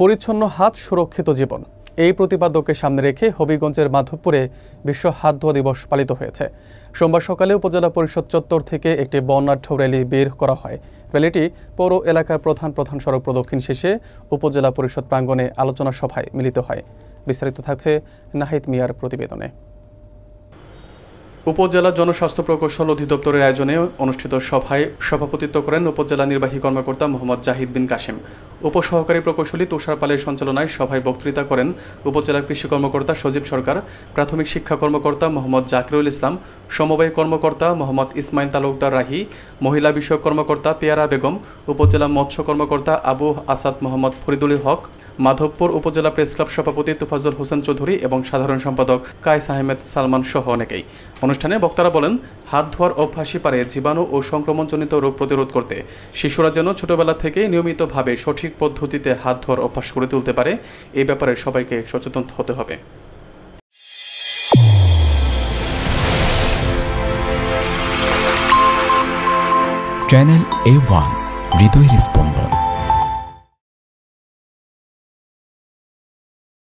পরিচ্ছন্ন হাত সুরক্ষিত জীবন এই প্রতিপাদ্যকে সামনে রেখে হবিগঞ্জের মাধবপুরে বিশ্ব হাত ধোয়া দিবস পালিত হয়েছে। সোমবার সকালে উপজেলা পরিষদ চত্বর থেকে একটি বর্ণাঢ্য র্যালি বের করা হয়। র্যালিটি পৌর এলাকার প্রধান সড়ক প্রদক্ষিণ শেষে উপজেলা পরিষদ প্রাঙ্গণে আলোচনা সভায় মিলিত হয়। বিস্তারিত থাকছে নাহিদ মিয়ার প্রতিবেদনে। উপজেলা জনস্বাস্থ্য প্রকৌশল অধিদপ্তরের আয়োজনে অনুষ্ঠিত সভায় সভাপতিত্ব করেন উপজেলা নির্বাহী কর্মকর্তা মোহাম্মদ জাহিদ বিন কাশেম। উপসহকারী প্রকৌশলী তুষার পালের সঞ্চালনায় সভায় বক্তৃতা করেন উপজেলা কৃষি কর্মকর্তা সজীব সরকার, প্রাথমিক শিক্ষা কর্মকর্তা মোহাম্মদ জাকিরুল ইসলাম, সমবায় কর্মকর্তা মোহাম্মদ ইসমাইল তালুকদার রাহি, মহিলা বিষয়ক কর্মকর্তা পেয়ারা বেগম, উপজেলা মৎস্য কর্মকর্তা আবু আসাদ মোহাম্মদ ফরিদুল হক, মাধবপুর উপজেলা প্রেস ক্লাব সভাপতি তুফাজুল হোসেন চৌধুরী এবং সাধারণ সম্পাদক কায়েস আহমেদ সালমান সহ অনেকেই। অনুষ্ঠানে বক্তারা বলেন, হাত ধোয়ার অভ্যাসই পারে জীবাণু ও সংক্রমণজনিত রোগ প্রতিরোধ করতে। শিশুরা যেন ছোটবেলা থেকেই নিয়মিতভাবে সঠিক পদ্ধতিতে হাত ধোয়ার অভ্যাস করে তুলতে পারে, এই ব্যাপারে সবাইকে সচেতন হতে হবে। চ্যানেল A1 হৃদয়ের স্পন্দন।